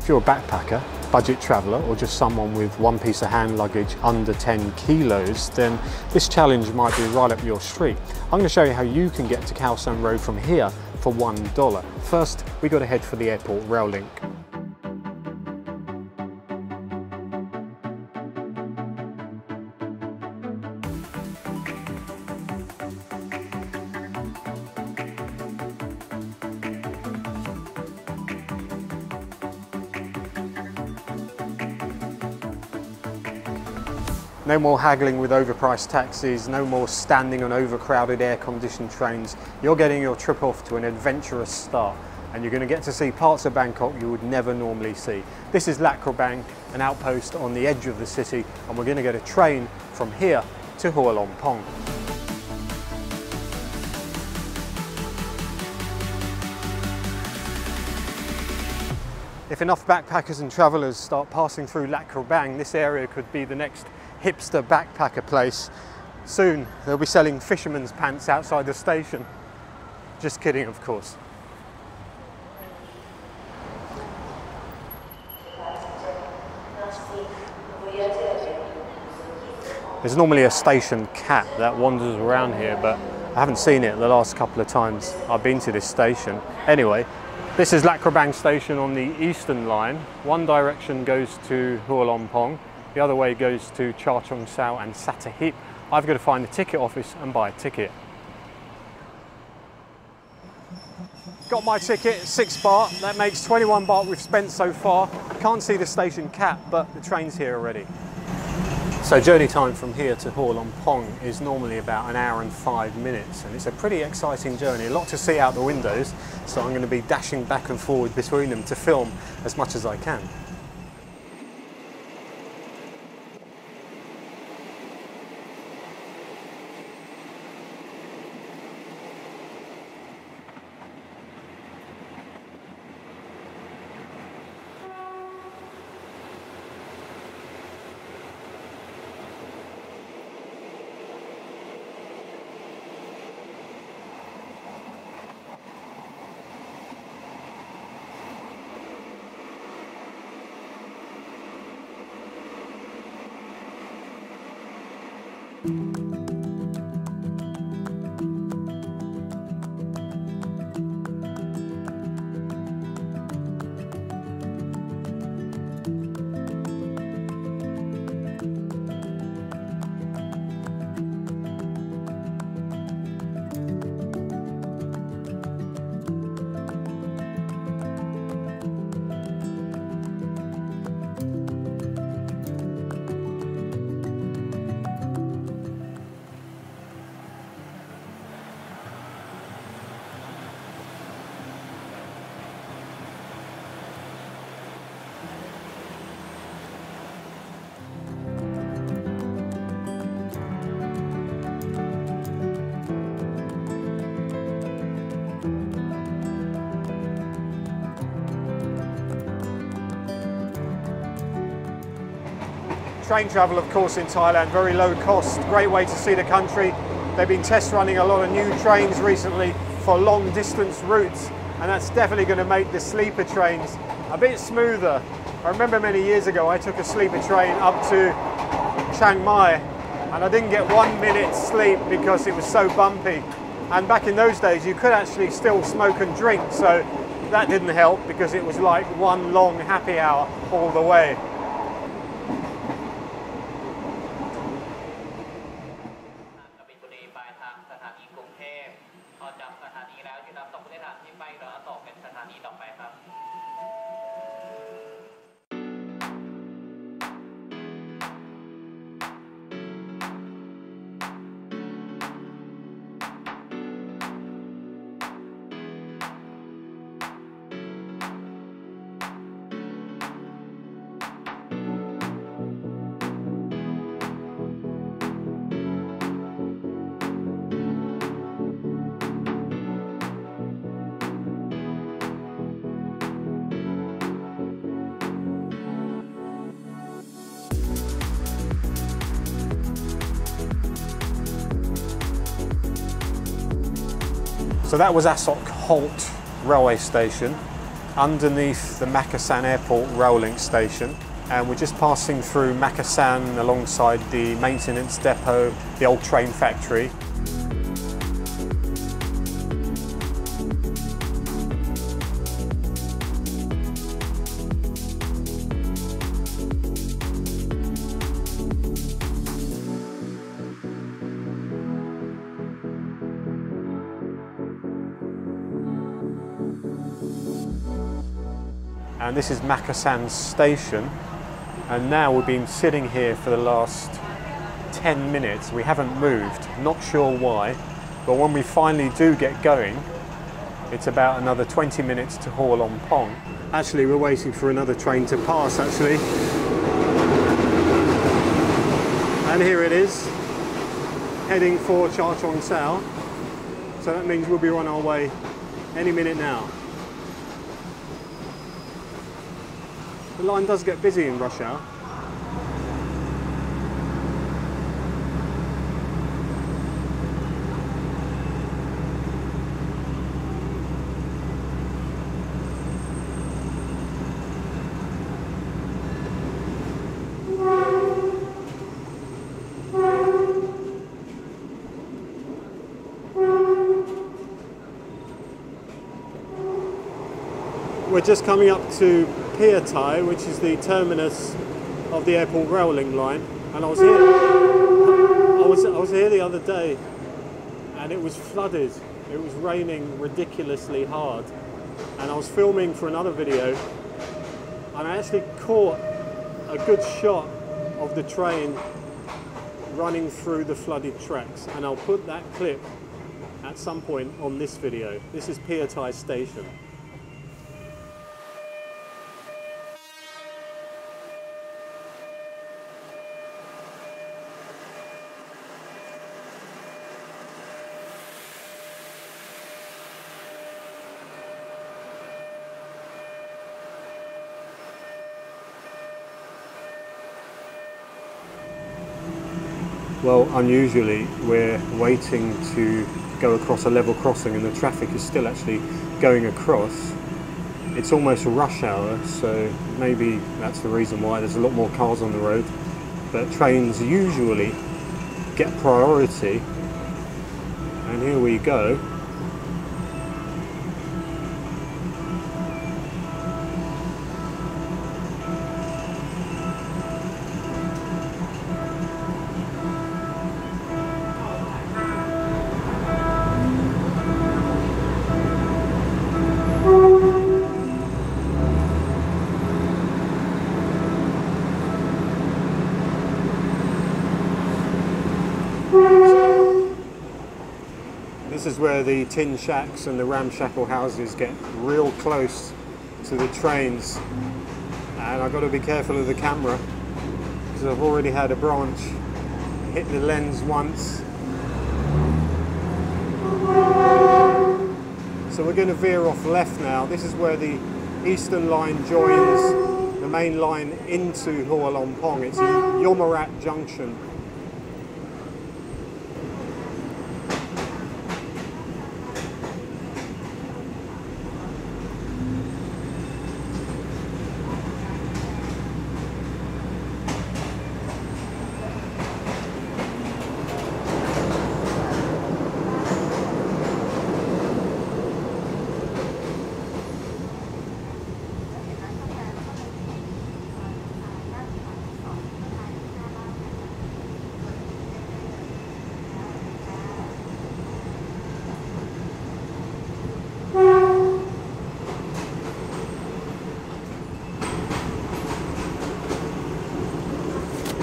If you're a backpacker, budget traveller, or just someone with one piece of hand luggage under 10 kilos, then this challenge might be right up your street. I'm going to show you how you can get to Khao San Road from here for $1. First, we got to head for the airport rail link. No more haggling with overpriced taxis, no more standing on overcrowded air-conditioned trains. You're getting your trip off to an adventurous start, and you're going to get to see parts of Bangkok you would never normally see. This is Krabang, an outpost on the edge of the city, and we're going to get a train from here to Hua Lamphong. If enough backpackers and travellers start passing through Krabang, this area could be the next hipster backpacker place. Soon they'll be selling fishermen's pants outside the station. Just kidding, of course. There's normally a station cat that wanders around here, but I haven't seen it the last couple of times I've been to this station. Anyway, this is Krabang station on the eastern line. One direction goes to Hua Lamphong, the other way goes to Cha Chong Sao and Satahip. I've got to find the ticket office and buy a ticket. Got my ticket, 6 baht. That makes 21 baht we've spent so far. Can't see the station cat, but the train's here already. So journey time from here to Hua Lamphong is normally about an hour and 5 minutes, and it's a pretty exciting journey. A lot to see out the windows, so I'm going to be dashing back and forward between them to film as much as I can. Train travel, of course, in Thailand, very low cost, great way to see the country. They've been test running a lot of new trains recently for long distance routes, and that's definitely going to make the sleeper trains a bit smoother. I remember many years ago I took a sleeper train up to Chiang Mai and I didn't get 1 minute's sleep because it was so bumpy. And back in those days you could actually still smoke and drink, so that didn't help because it was like one long happy hour all the way. So that was Asok Holt railway station. underneath the Makkasan Airport rail link station, and we're just passing through Makkasan alongside the maintenance depot, the old train factory. And this is Makkasan Station, and now we've been sitting here for the last 10 minutes. We haven't moved, not sure why, but when we finally do get going, it's about another 20 minutes to Hua Lamphong. Actually, we're waiting for another train to pass, actually. And here it is, heading for Cha Chon Sao. So that means we'll be on our way any minute now. The line does get busy in rush hour. We're just coming up to Phaya, which is the terminus of the airport rail link line, and I was here the other day, and it was flooded. It was raining ridiculously hard, and I was filming for another video, and I actually caught a good shot of the train running through the flooded tracks, and I'll put that clip at some point on this video. This is Phaya Station. Well, unusually, we're waiting to go across a level crossing and the traffic is still actually going across. It's almost rush hour, so maybe that's the reason why there's a lot more cars on the road. But trains usually get priority, and here we go. This is where the tin shacks and the ramshackle houses get real close to the trains, and I've got to be careful of the camera because I've already had a branch hit the lens once. So we're going to veer off left now. This is where the Eastern Line joins the main line into Hua Lamphong. It's Yaowarat Junction.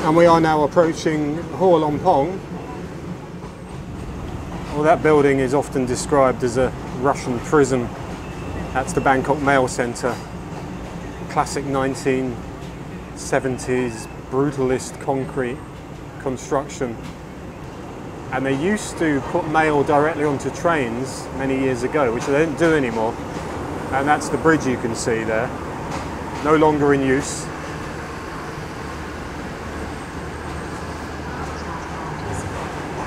And we are now approaching Hua Lamphong. Well, that building is often described as a Russian prison. That's the Bangkok Mail Centre. Classic 1970s brutalist concrete construction. And they used to put mail directly onto trains many years ago, which they don't do anymore. And that's the bridge you can see there. No longer in use.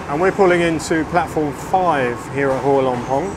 And we're pulling into platform 5 here at Hua Lamphong.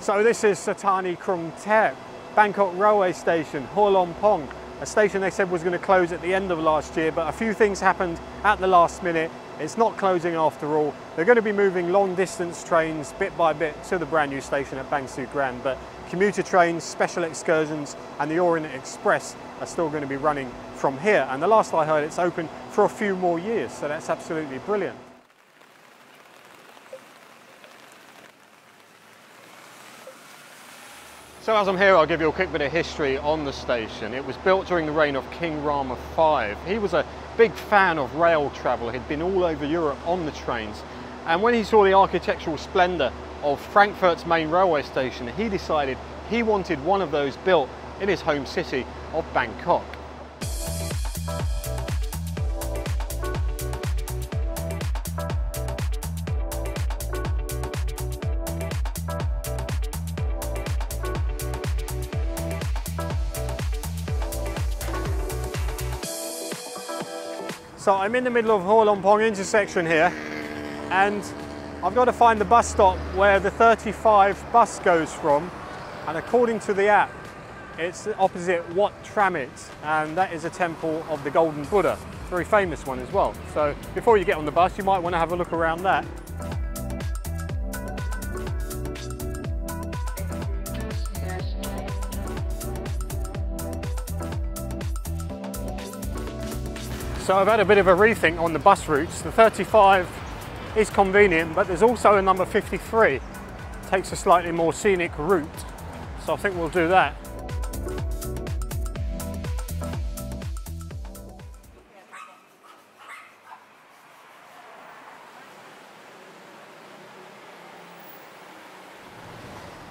So this is Satani Krung Thep, Bangkok railway station, Hua Lamphong, a station they said was going to close at the end of last year, but a few things happened at the last minute. It's not closing after all. They're going to be moving long distance trains bit by bit to the brand new station at Bang Sue Grand, but commuter trains, special excursions and the Orient Express are still going to be running from here. And the last I heard, it's open for a few more years, so that's absolutely brilliant. So as I'm here, I'll give you a quick bit of history on the station. It was built during the reign of King Rama V. He was a big fan of rail travel. He'd been all over Europe on the trains. And when he saw the architectural splendour of Frankfurt's main railway station, he decided he wanted one of those built in his home city of Bangkok. So I'm in the middle of Hua Lamphong intersection here, and I've got to find the bus stop where the 35 bus goes from, and according to the app it's opposite Wat Tramit, and that is a temple of the Golden Buddha, very famous one as well. So before you get on the bus you might want to have a look around that. So I've had a bit of a rethink on the bus routes. The 35 is convenient, but there's also a number 53. It takes a slightly more scenic route, so I think we'll do that.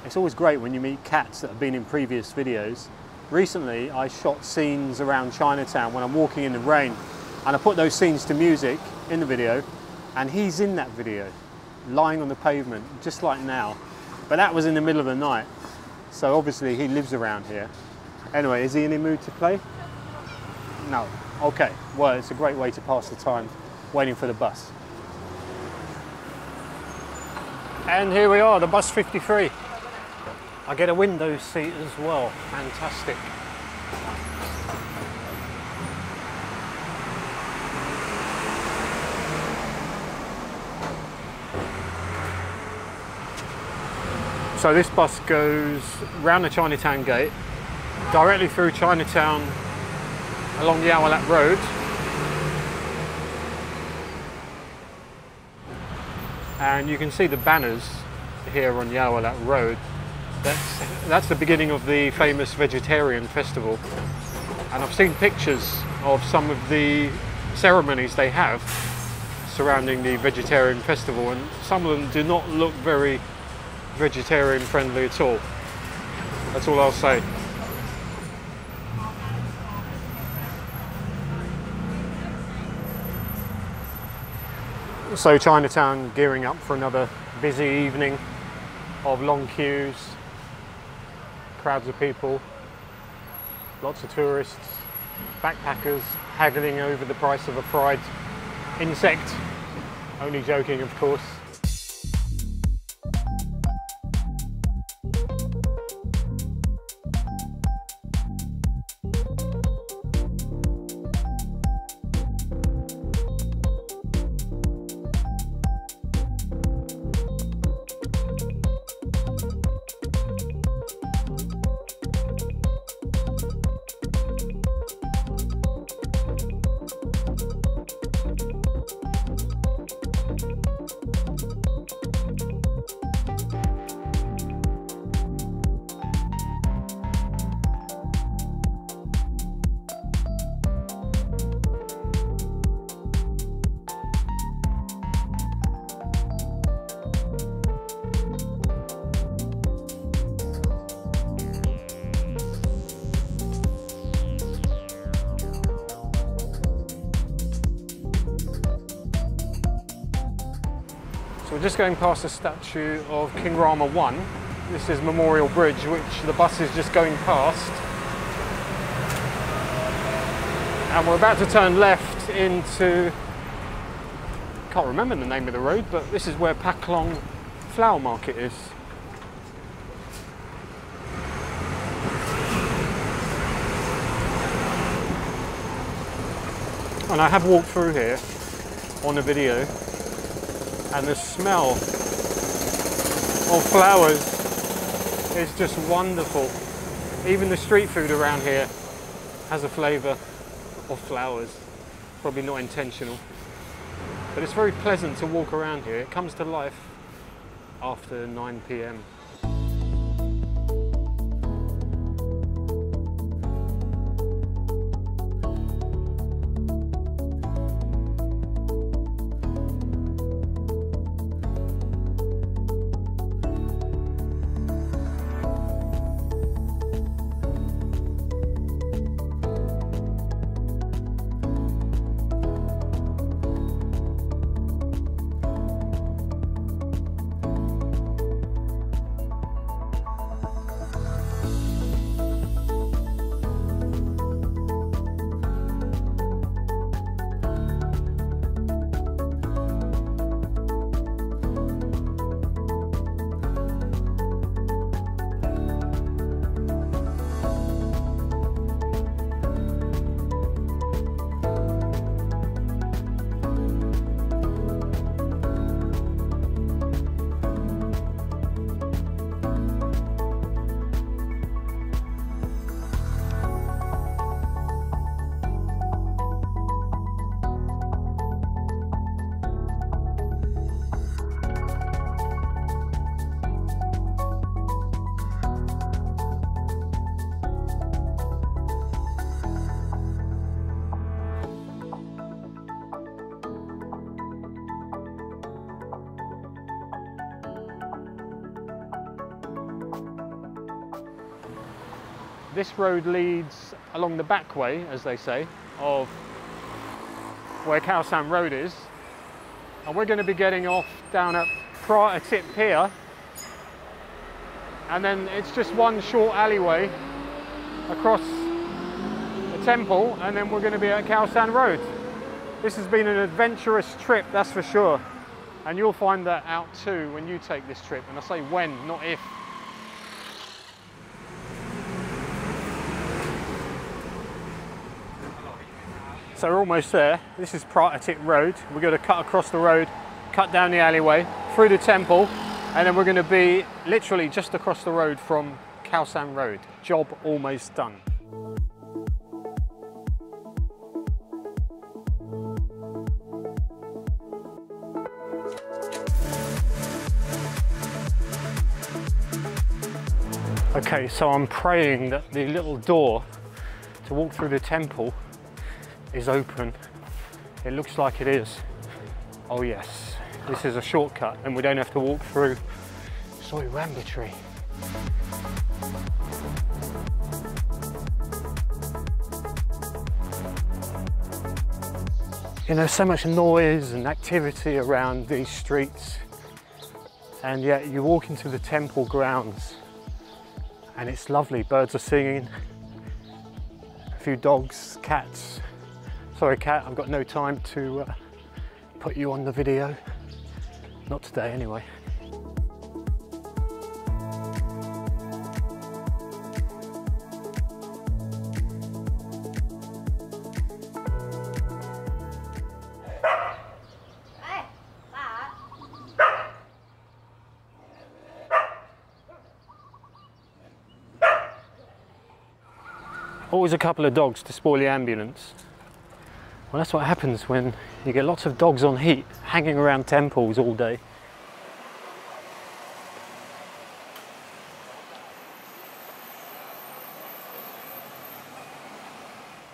It's always great when you meet cats that have been in previous videos. Recently I shot scenes around Chinatown when I'm walking in the rain, and I put those scenes to music in the video, and he's in that video, lying on the pavement, just like now. But that was in the middle of the night, so obviously he lives around here. Anyway, is he in the mood to play? No. Okay, well, it's a great way to pass the time, waiting for the bus. And here we are, the bus 53. I get a window seat as well, fantastic. So this bus goes round the Chinatown gate, directly through Chinatown along the Yaowarat Road. And you can see the banners here on Yaowarat Road. That's the beginning of the famous vegetarian festival. And I've seen pictures of some of the ceremonies they have surrounding the vegetarian festival, and some of them do not look very vegetarian friendly at all. That's all I'll say. So Chinatown gearing up for another busy evening of long queues, crowds of people, lots of tourists, backpackers haggling over the price of a fried insect. Only joking, of course. So we're just going past the statue of King Rama I. This is Memorial Bridge, which the bus is just going past. And we're about to turn left into, can't remember the name of the road, but this is where Pak Long Flower Market is. And I have walked through here on a video, and the smell of flowers is just wonderful. Even the street food around here has a flavour of flowers. Probably not intentional, but it's very pleasant to walk around here. It comes to life after 9 p.m. This road leads along the back way, as they say, of where Khao San Road is. And we're going to be getting off down at Pratit Pier. And then it's just one short alleyway across the temple, and then we're going to be at Khao San Road. This has been an adventurous trip, that's for sure. And you'll find that out too when you take this trip. And I say when, not if. So we're almost there. This is Pratit Road. We're going to cut across the road, cut down the alleyway, through the temple, and then we're going to be literally just across the road from Khao San Road. Job almost done. Okay, so I'm praying that the little door to walk through the temple is open. It looks like it is. Oh yes, this is a shortcut and we don't have to walk through Soi Ramba tree. You know, so much noise and activity around these streets, and yet you walk into the temple grounds and it's lovely. Birds are singing, a few dogs, cats. Sorry cat, I've got no time to put you on the video. Not today anyway. Always a couple of dogs to spoil the ambulance. Well, that's what happens when you get lots of dogs on heat hanging around temples all day.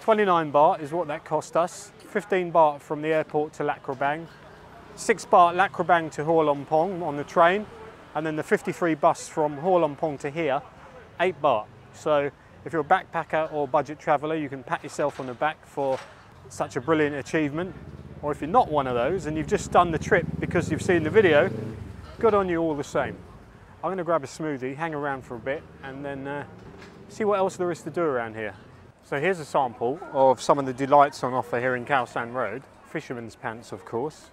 $29 baht is what that cost us. 15 baht from the airport to Krabang. 6 baht Krabang to Hua Lamphong on the train. And then the 53 bus from Hua Lamphong to here, 8 baht. So if you're a backpacker or budget traveller, you can pat yourself on the back for such a brilliant achievement. Or if you're not one of those and you've just done the trip because you've seen the video, good on you all the same. I'm going to grab a smoothie, hang around for a bit, and then see what else there is to do around here. So here's a sample of some of the delights on offer here in Khao San Road. Fisherman's pants, of course.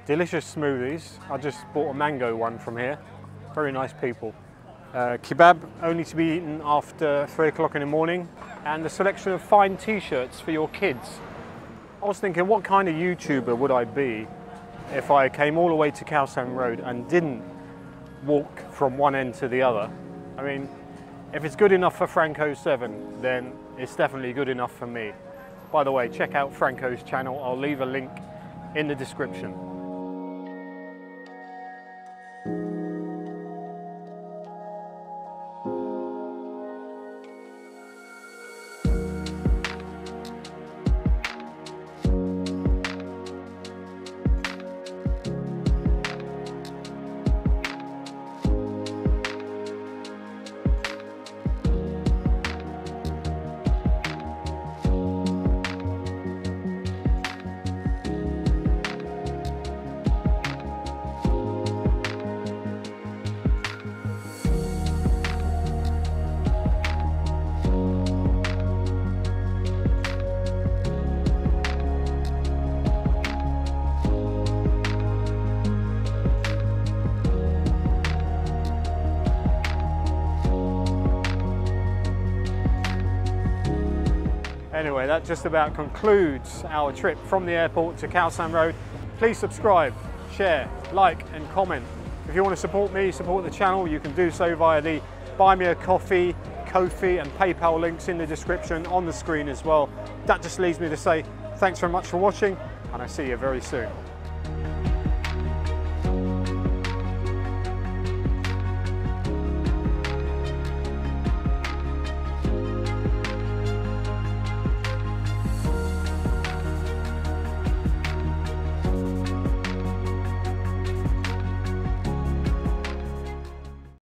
Delicious smoothies. I just bought a mango one from here. Very nice people. Kebab, only to be eaten after 3 o'clock in the morning. And a selection of fine t-shirts for your kids. I was thinking, what kind of YouTuber would I be if I came all the way to Khao San Road and didn't walk from one end to the other? I mean, if it's good enough for Franko 7, then it's definitely good enough for me. By the way, check out Franko's channel. I'll leave a link in the description. Anyway, that just about concludes our trip from the airport to Khao San Road. Please subscribe, share, like and comment. If you want to support me, support the channel, you can do so via the Buy Me a Coffee, Ko-fi and PayPal links in the description on the screen as well. That just leaves me to say thanks very much for watching, and I'll see you very soon.